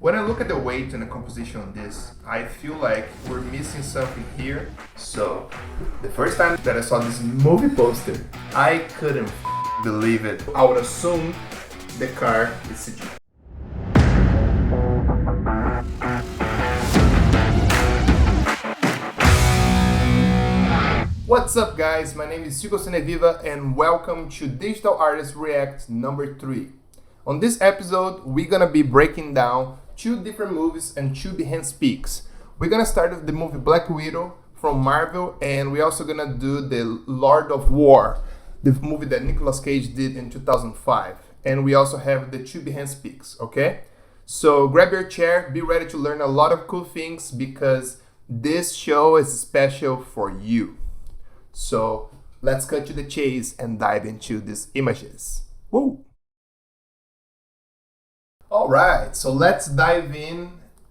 When I look at the weight and the composition on this, I feel like we're missing something here. So, the first time that I saw this movie poster, I couldn't believe it. I would assume the car is CG. What's up guys, my name is Hugo Ceneviva and welcome to Digital Artist React number 3. On this episode, we're gonna be breaking down 2 different movies and 2 Behance picks. We're gonna start with the movie Black Widow from Marvel, and we're also gonna do the Lord of War, the movie that Nicolas Cage did in 2005. And we also have the 2 Behance picks, okay? So grab your chair, be ready to learn a lot of cool things because this show is special for you. So let's cut to the chase and dive into these images. Woo! Alright, so let's dive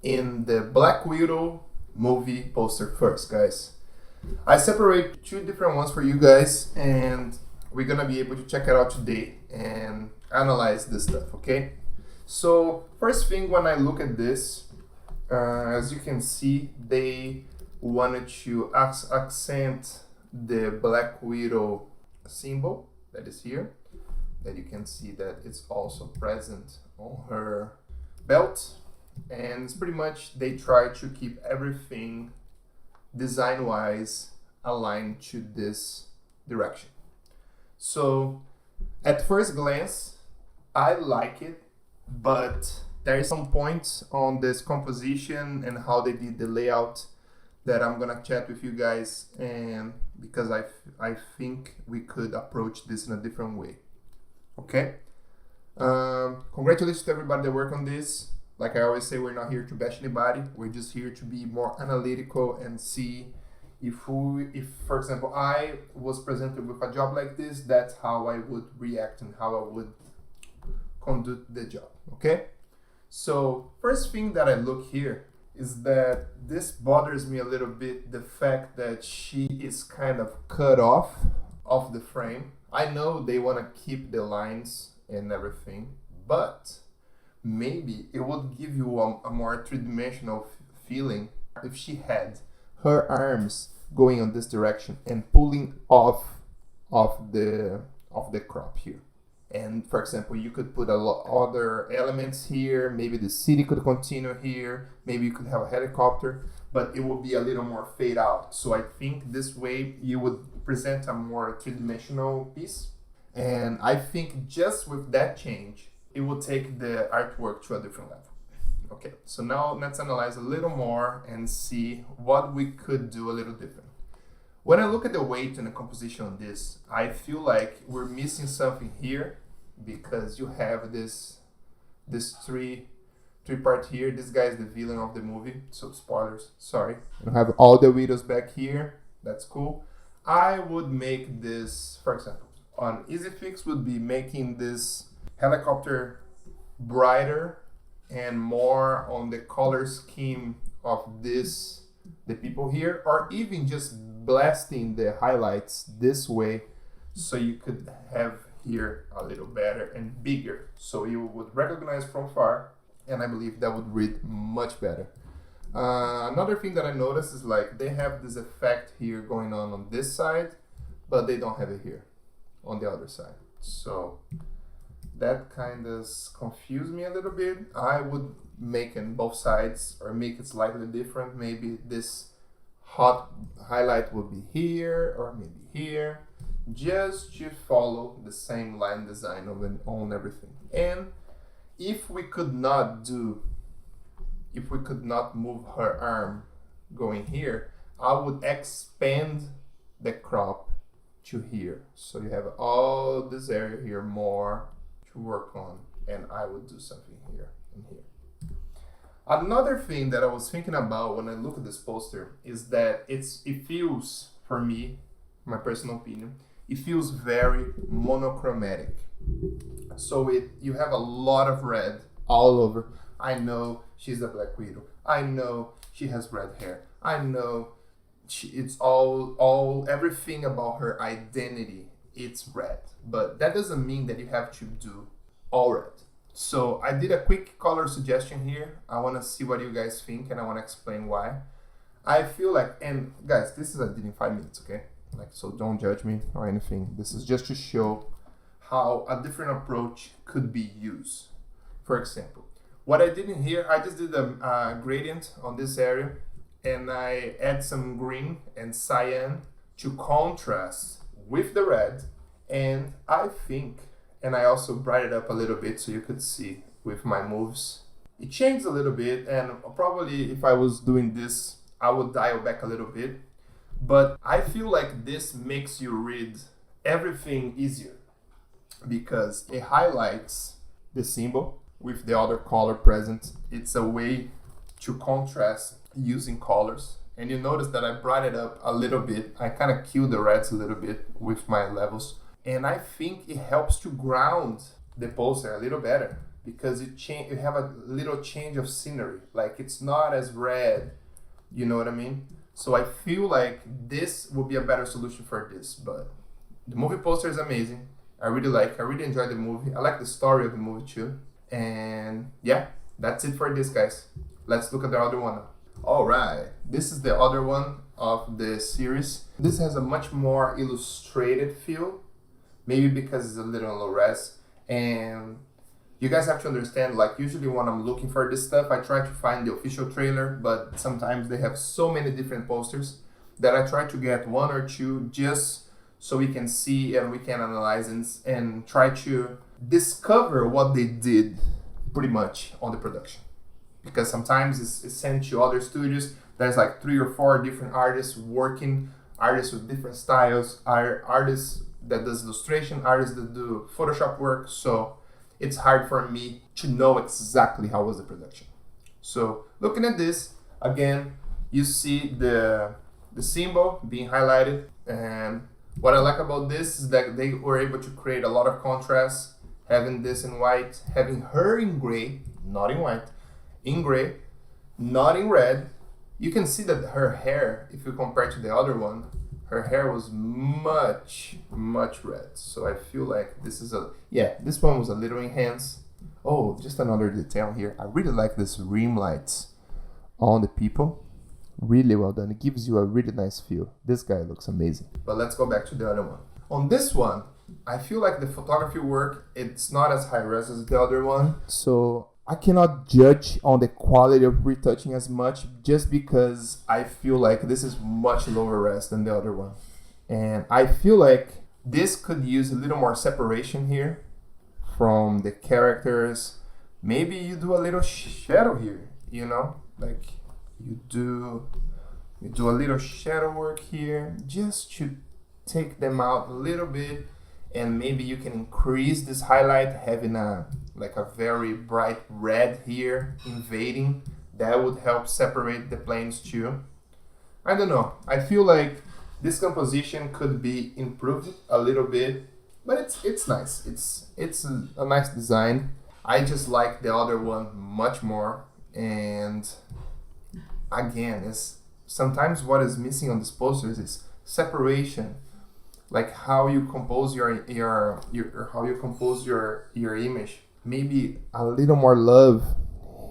in the Black Widow movie poster first, guys. I separate 2 different ones for you guys and we're gonna be able to check it out today and analyze this stuff, okay? So first thing, when I look at this, as you can see, they wanted to accent the Black Widow symbol that is here, that you can see that it's also present on her belt, and it's pretty much they try to keep everything design wise aligned to this direction. So at first glance I like it, but there is some points on this composition and how they did the layout that I'm gonna chat with you guys, and because I think we could approach this in a different way. Okay. Congratulations to everybody that worked on this. Like I always say, we're not here to bash anybody. We're just here to be more analytical and see if, for example, I was presented with a job like this, that's how I would react and how I would conduct the job. Okay. So first thing that I look here is that this bothers me a little bit, the fact that she is kind of cut off the frame. I know they want to keep the lines and everything, but maybe it would give you a more three-dimensional feeling if she had her arms going on this direction and pulling off the crop here. And for example, you could put a lot other elements here. Maybe the city could continue here. Maybe you could have a helicopter, but it would be a little more fade out. So I think this way you would present a more three-dimensional piece. And I think just with that change, it will take the artwork to a different level. Okay, so now let's analyze a little more and see what we could do a little different. When I look at the weight and the composition on this, I feel like we're missing something here because you have this three part here. This guy is the villain of the movie, so spoilers, sorry. You have all the widows back here. That's cool. I would make this, for example, on Easy Fix would be making this helicopter brighter and more on the color scheme of this, the people here, or even just blasting the highlights this way so you could have here a little better and bigger so you would recognize from far, and I believe that would read much better. Another thing that I noticed is like they have this effect here going on this side, but they don't have it here on the other side, so that kind of confused me a little bit. I would make it both sides or make it slightly different. Maybe this hot highlight would be here or maybe here, just to follow the same line design on everything. And if we could not move her arm going here, I would expand the crop to here, so you have all this area here more to work on, and I would do something here and here. Another thing that I was thinking about when I look at this poster is that it feels, for me, my personal opinion, it feels very monochromatic. So you have a lot of red all over. I know she's a Black Widow. I know she has red hair. I know it's all everything about her identity, it's red. But that doesn't mean that you have to do all red. So I did a quick color suggestion here. I want to see what you guys think, and I want to explain why. I feel like, and guys, this is I did in 5 minutes, okay? Like, so don't judge me or anything. This is just to show how a different approach could be used. For example, what I did in here, I just did a gradient on this area, and I add some green and cyan to contrast with the red. And I think, and I also brightened up a little bit so you could see with my moves. It changed a little bit, and probably if I was doing this, I would dial back a little bit. But I feel like this makes you read everything easier because it highlights the symbol with the other color present. It's a way to contrast using colors. And you notice that I brought it up a little bit. I kind of killed the reds a little bit with my levels. And I think it helps to ground the poster a little better because you have a little change of scenery. Like it's not as red, you know what I mean? So I feel like this would be a better solution for this. But the movie poster is amazing. I really enjoyed the movie. I like the story of the movie too. And yeah, that's it for this, guys. Let's look at the other one. All right, this is the other one of the series. This has a much more illustrated feel, maybe because it's a little low res. And you guys have to understand, like usually when I'm looking for this stuff, I try to find the official trailer, but sometimes they have so many different posters that I try to get one or two just so we can see and we can analyze and try to discover what they did pretty much on the production. Because sometimes it's sent to other studios. There's like 3 or 4 different artists working, artists with different styles, artists that does illustration, artists that do Photoshop work. So it's hard for me to know exactly how was the production. So looking at this, again, you see the symbol being highlighted. And what I like about this is that they were able to create a lot of contrast, having this in white, having her in gray, not in white, in gray, not in red. You can see that her hair, if you compare to the other one, her hair was much red. So I feel like this one was a little enhanced. Oh, just another detail here. I really like this rim lights on the people. Really well done. It gives you a really nice feel. This guy looks amazing. But let's go back to the other one. On this one, I feel like the photography work, it's not as high res as the other one. So I cannot judge on the quality of retouching as much just because I feel like this is much lower res than the other one. And I feel like this could use a little more separation here from the characters. Maybe you do a little shadow here, you know? Like you do a little shadow work here just to take them out a little bit. And maybe you can increase this highlight, having a very bright red here invading. That would help separate the planes too. I don't know. I feel like this composition could be improved a little bit, but it's nice. It's a nice design. I just like the other one much more. And again, it's sometimes what is missing on these posters is separation. Like how you compose your image. Maybe a little more love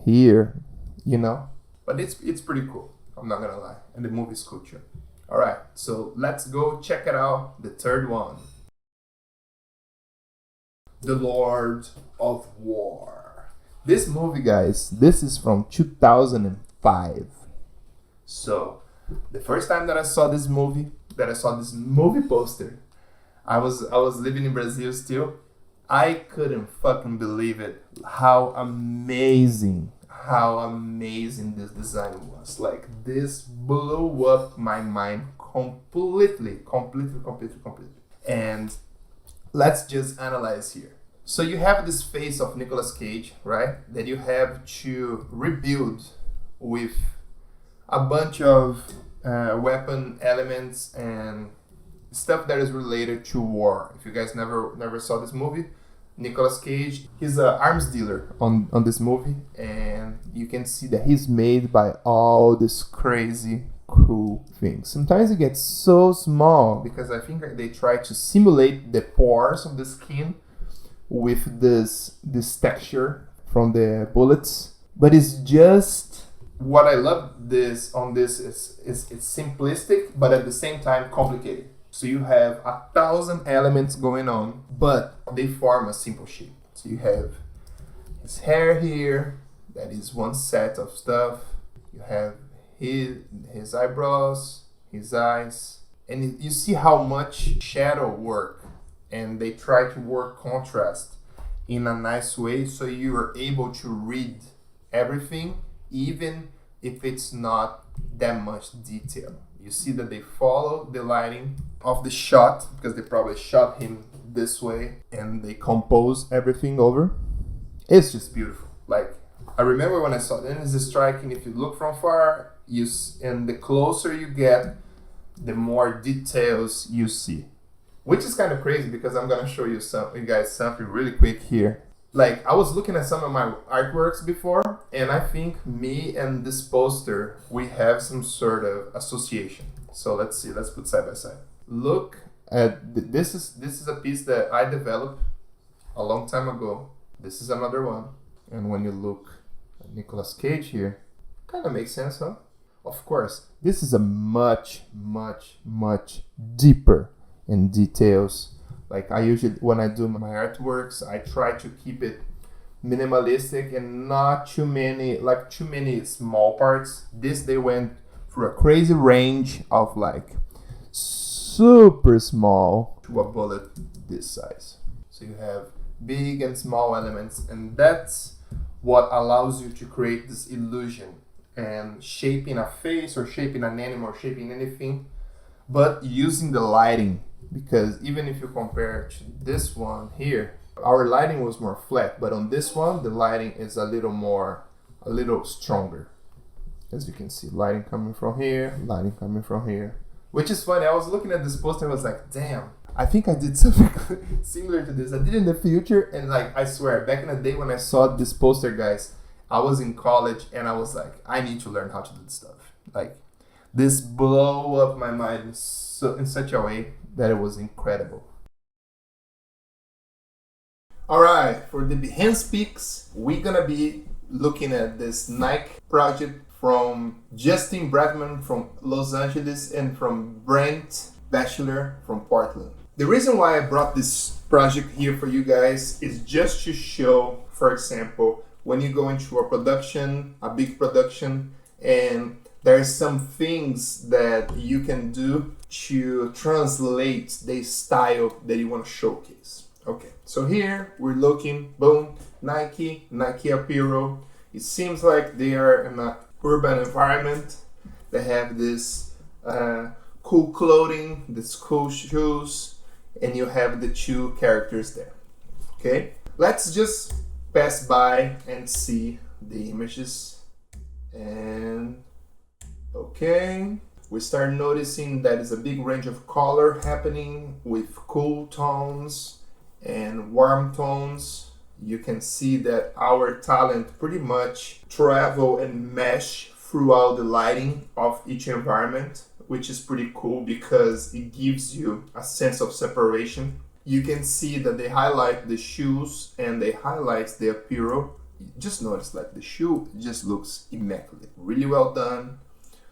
here, you know. But it's pretty cool. I'm not gonna lie, and the movie's cool too. All right, so let's go check it out. The third one, The Lord of War. This movie, guys, this is from 2005. So the first time that I saw this movie poster, I was living in Brazil still. I couldn't fucking believe it. How amazing this design was. Like this blew up my mind completely. And let's just analyze here. So you have this face of Nicolas Cage, right? That you have to rebuild with a bunch of weapon elements and stuff that is related to war. If you guys never saw this movie, Nicolas Cage, he's an arms dealer on this movie, and you can see that he's made by all this crazy cool things. Sometimes it gets so small because I think they try to simulate the pores of the skin, with this texture from the bullets. But it's just what I love this on this is it's simplistic, but at the same time complicated. So you have 1,000 elements going on, but they form a simple shape. So you have his hair here, that is one set of stuff. You have his eyebrows, his eyes, and you see how much shadow work, and they try to work contrast in a nice way, so you are able to read everything, even if it's not that much detail. You see that they follow the lighting of the shot, because they probably shot him this way, and they compose everything over. It's just beautiful. Like, I remember when I saw it, and it's striking. If you look from far, and the closer you get, the more details you see. Which is kind of crazy, because I'm gonna show you guys something really quick here. Like, I was looking at some of my artworks before, and I think me and this poster, we have some sort of association. So let's see, let's put side by side. Look at, this is a piece that I developed a long time ago. This is another one. And when you look at Nicolas Cage here, kind of makes sense, huh? Of course, this is a much, much, much deeper in details. Like, I usually, when I do my artworks, I try to keep it minimalistic and not too many small parts. They went through a crazy range of like super small to a bullet this size. So you have big and small elements, and that's what allows you to create this illusion and shaping a face or shaping an animal or shaping anything, but using the lighting. Because even if you compare to this one here, our lighting was more flat, but on this one, the lighting is a little stronger. As you can see, lighting coming from here, lighting coming from here. Which is funny, I was looking at this poster and I was like, damn, I think I did something similar to this. I did in the future, and like, I swear, back in the day when I saw this poster, guys, I was in college and I was like, I need to learn how to do this stuff. Like, this blew up my mind in such a way that it was incredible. All right, for the Behance picks, we're gonna be looking at this Nike project from Justin Bradman from Los Angeles and from Brent Batchelor from Portland. The reason why I brought this project here for you guys is just to show, for example, when you go into a big production, and there's some things that you can do to translate the style that you want to showcase. Okay, so here we're looking, boom, Nike apparel. It seems like they are in an urban environment. They have this cool clothing, this cool shoes, and you have the two characters there. Okay, let's just pass by and see the images. And okay, we start noticing that is a big range of color happening with cool tones and warm tones. You can see that our talent pretty much travel and mesh throughout the lighting of each environment, which is pretty cool because it gives you a sense of separation. You can see that they highlight the shoes and they highlight the apparel. Just notice, like, the shoe just looks immaculate. Really well done.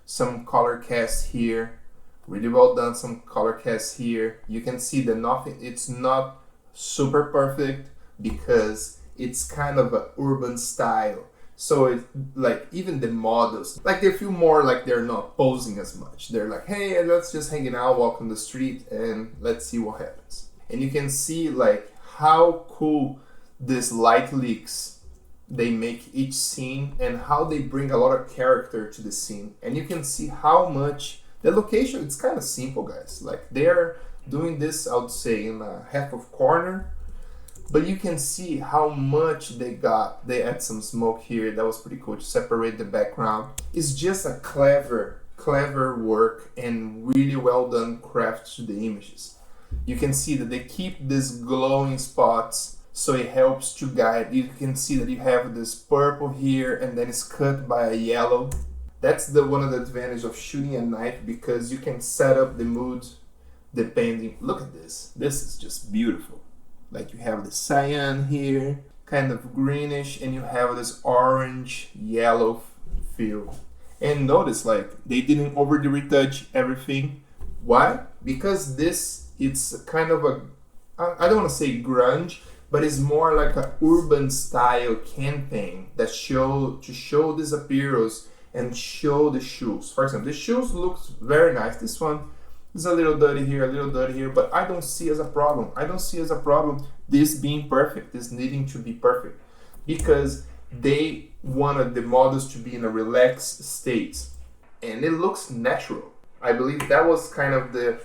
Some color cast here. Really well done. Some color cast here. You can see that it's not super perfect because it's kind of an urban style. So it's like, even the models, like, they feel more like they're not posing as much. They're like, hey, let's just hang out, walk on the street, and let's see what happens. And you can see like how cool this light leaks they make each scene and how they bring a lot of character to the scene. And you can see how much the location, it's kind of simple, guys. Like, they're doing this, I would say, in a half of corner, but you can see how much they add some smoke here. That was pretty cool to separate the background. It's just a clever work and really well done craft to the images. You can see that they keep these glowing spots, so it helps to guide. You can see that you have this purple here and then it's cut by a yellow. That's one of the advantages of shooting at night, because you can set up the mood depending. Look at this. This is just beautiful. Like you have the cyan here, kind of greenish, and you have this orange yellow feel. And notice, like, they didn't overly retouch everything. Why? Because this, it's kind of a, I don't want to say grunge, but it's more like an urban style campaign that show this appearance and show the shoes. For example, the shoes looks very nice. This one is a little dirty here, a little dirty here, but I don't see as a problem. I don't see as a problem this being perfect, this needing to be perfect, because they wanted the models to be in a relaxed state, and it looks natural. I believe that was kind of the,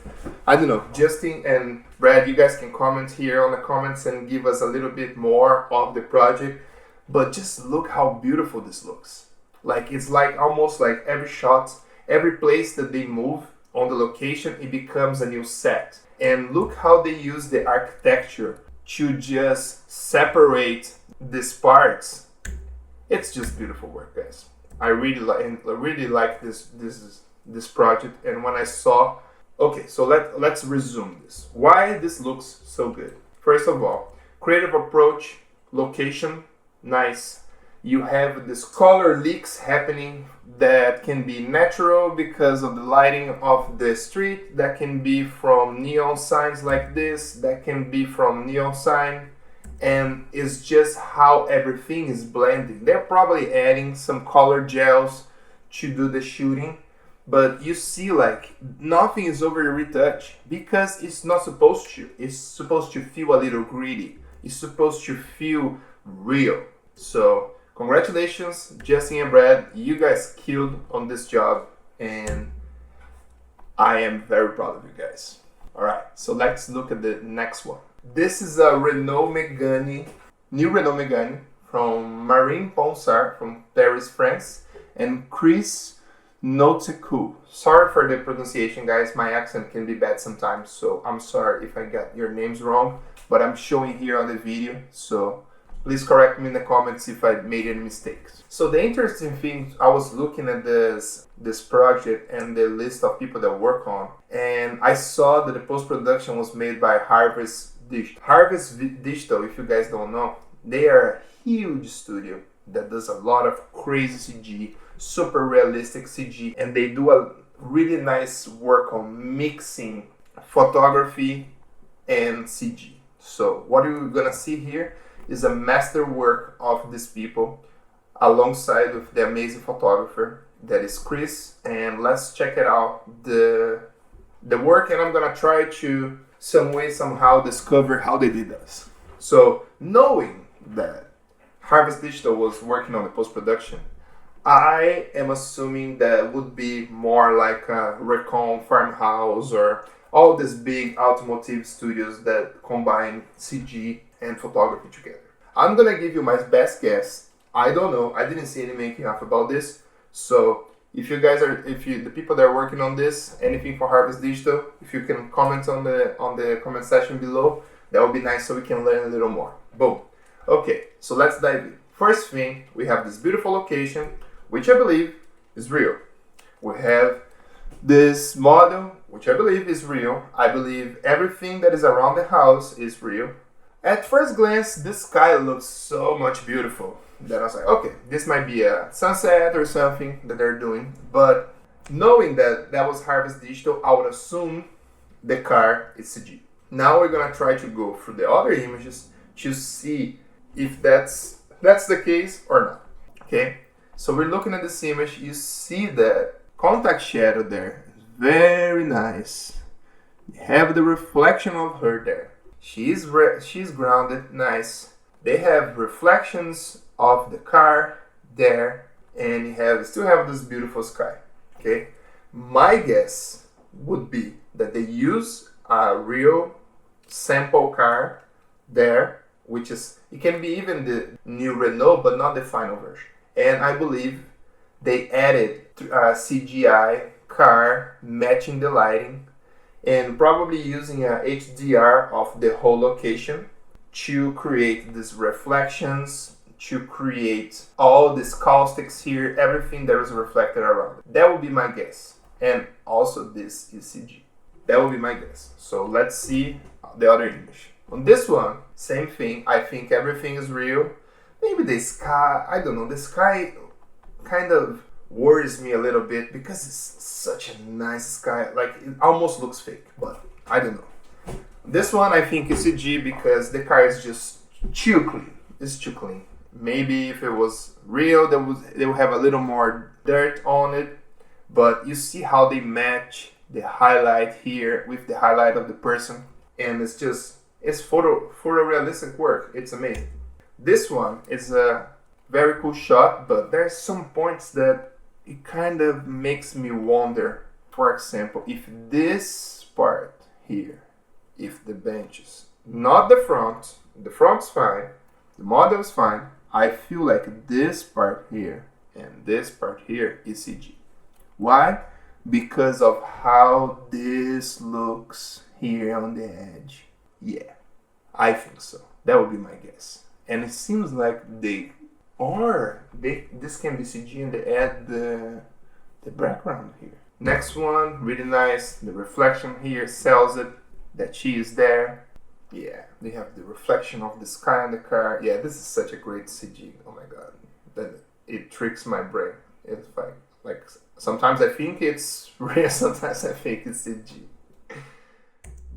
I don't know, Justin and Brad, you guys can comment here on the comments and give us a little bit more of the project, but just look how beautiful this looks. Like, it's like almost like every shot, every place that they move on the location, it becomes a new set. And look how they use the architecture to just separate these parts. It's just beautiful work, guys. I really like this project. And when I saw, okay, so let's resume this. Why this looks so good? First of all, creative approach, location, nice. You have this color leaks happening that can be natural because of the lighting of the street, that can be from neon signs like this, that can be from neon sign, and it's just how everything is blending. They're probably adding some color gels to do the shooting, but you see, like, nothing is over retouched because it's not supposed to. It's supposed to feel a little gritty. It's supposed to feel real. So congratulations, Justin and Brad. You guys killed on this job, and I am very proud of you guys. All right, so let's look at the next one. This is a Renault Megane, new Renault Megane from Marine Ponsard from Paris, France, and Chris Noteku. Sorry for the pronunciation, guys. My accent can be bad sometimes, so I'm sorry if I got your names wrong, but I'm showing here on the video, so please correct me in the comments if I made any mistakes. So the interesting thing, I was looking at this project and the list of people that work on, and I saw that the post-production was made by Harvest Digital. Harvest Digital, if you guys don't know, they are a huge studio that does a lot of crazy CG, super realistic CG, and they do a really nice work on mixing photography and CG. So what you're gonna see here is a master work of these people alongside with the amazing photographer that is Chris, and let's check it out, the work, and I'm gonna try to some way somehow discover how they did this. So knowing that Harvest Digital was working on the post-production, I am assuming that would be more like a Recon Farmhouse or all these big automotive studios that combine CG and photography together. I'm gonna give you my best guess. I don't know. I didn't see any making up about this. So if you guys are, the people that are working on this, anything for Harvest Digital, if you can comment on the comment section below, that would be nice so we can learn a little more. Boom. Okay, so let's dive in. First thing, we have this beautiful location, which I believe is real. We have this model, which I believe is real. I believe everything that is around the house is real. At first glance, this sky looks so much beautiful that I was like, okay, this might be a sunset or something that they're doing. But knowing that that was Harvest Digital, I would assume the car is CG. Now we're gonna try to go through the other images to see if that's the case or not. Okay, so we're looking at this image. You see that contact shadow there is very nice. You have the reflection of her there. She's grounded, nice. They have reflections of the car there, and you still have this beautiful sky. Okay, my guess would be that they use a real sample car there, which is, it can be even the new Renault, but not the final version. And I believe they added a CGI car matching the lighting, and probably using a HDR of the whole location to create these reflections, to create all these caustics here, everything that is reflected around it. That would be my guess. And also this is CG. That would be my guess. So let's see the other image. On this one, same thing. I think everything is real. Maybe the sky, I don't know, the sky kind of worries me a little bit because it's such a nice sky. Like, it almost looks fake, but I don't know. This one I think is CG because the car is just too clean. It's too clean. Maybe if it was real, they would have a little more dirt on it. But you see how they match the highlight here with the highlight of the person, and it's photorealistic work. It's amazing. This one is a very cool shot, but there's some points that it kind of makes me wonder. For example, if this part here, if the benches, not the front's fine, the model's fine, I feel like this part here and this part here is CG. Why? Because of how this looks here on the edge. Yeah, I think so. That would be my guess. And it seems like this can be CG and they add the background here. Next one, really nice. The reflection here sells it that she is there. Yeah, they have the reflection of the sky on the car. Yeah, this is such a great CG. Oh my god, that it tricks my brain. It's like sometimes I think it's real, sometimes I think it's CG.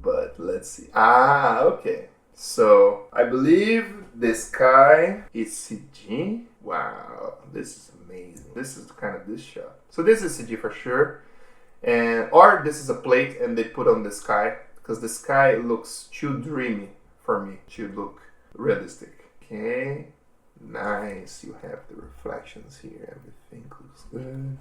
But let's see. Okay. So I believe the sky is CG. Wow, this is amazing. This is kind of this shot. So this is CG for sure, or this is a plate and they put on the sky because the sky looks too dreamy for me to look realistic. Okay, nice. You have the reflections here. Everything looks good.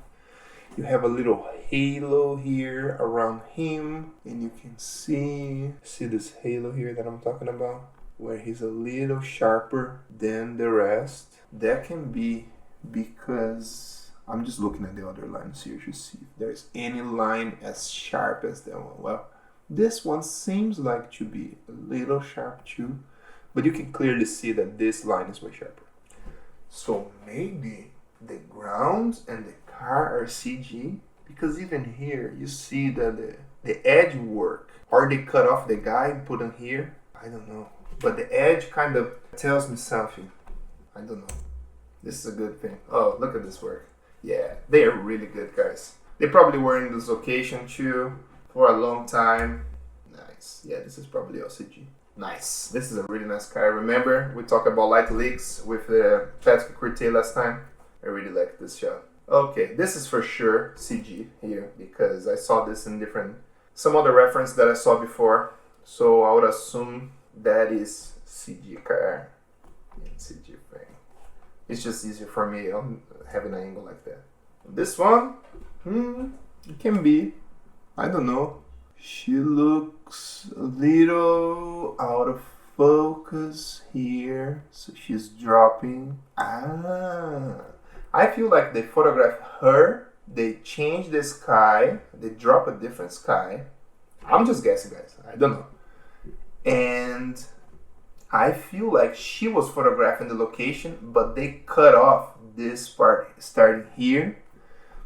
You have a little halo here around him, and you can see this halo here that I'm talking about, where he's a little sharper than the rest. That can be because I'm just looking at the other lines here to see if there's any line as sharp as that one. Well, this one seems like to be a little sharp too, but you can clearly see that this line is way sharper. So maybe the ground and the car are CG, because even here you see that the edge work, or they cut off the guy and put him here. I don't know, but the edge kind of tells me something. I don't know. This is a good thing. Oh, look at this work. Yeah, they are really good, guys. They probably were in this location too for a long time. Nice. Yeah, this is probably all CG. Nice. This is a really nice car. Remember we talked about light leaks with the Patrick Curte last time? I really like this shot. Okay, this is for sure CG here because I saw this in some other reference that I saw before. So I would assume that is CG car and CG frame. It's just easier for me on having an angle like that. This one, it can be. I don't know. She looks a little out of focus here, so she's dropping. I feel like they photograph her, they change the sky, they drop a different sky. I'm just guessing, guys. I don't know. And I feel like she was photographing the location, but they cut off this part starting here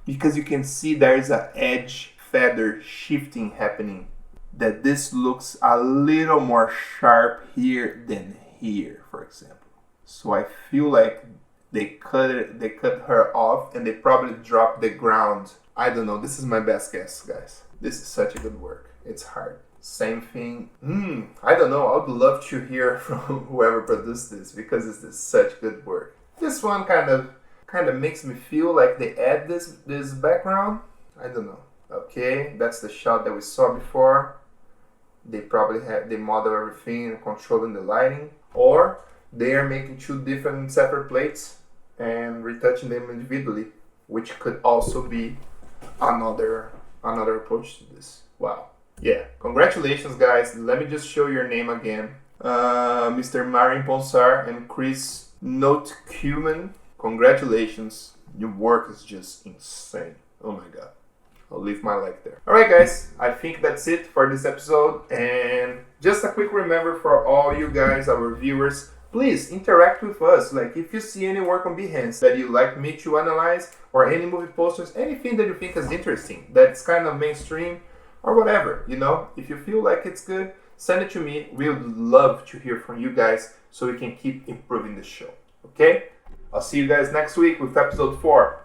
because you can see there's an edge feather shifting happening. That this looks a little more sharp here than here, for example. So I feel like they cut her off and they probably dropped the ground. I don't know. This is my best guess, guys. This is such a good work. It's hard. Same thing. I don't know. I would love to hear from whoever produced this because this is such good work. This one kind of makes me feel like they add this background. I don't know. Okay, that's the shot that we saw before. They probably they model everything and controlling the lighting, or they are making two different separate plates and retouching them individually, which could also be another approach to this. Wow. Yeah. Congratulations, guys. Let me just show your name again. Mr. Marin Ponsar and Chris Notkuman. Congratulations. Your work is just insane. Oh my god. I'll leave my like there. Alright guys, I think that's it for this episode. And just a quick reminder for all you guys, our viewers, please interact with us. Like if you see any work on Behance that you'd like me to analyze, or any movie posters, anything that you think is interesting, that's kind of mainstream or whatever, you know, if you feel like it's good, send it to me. We would love to hear from you guys so we can keep improving the show. Okay? I'll see you guys next week with episode 4.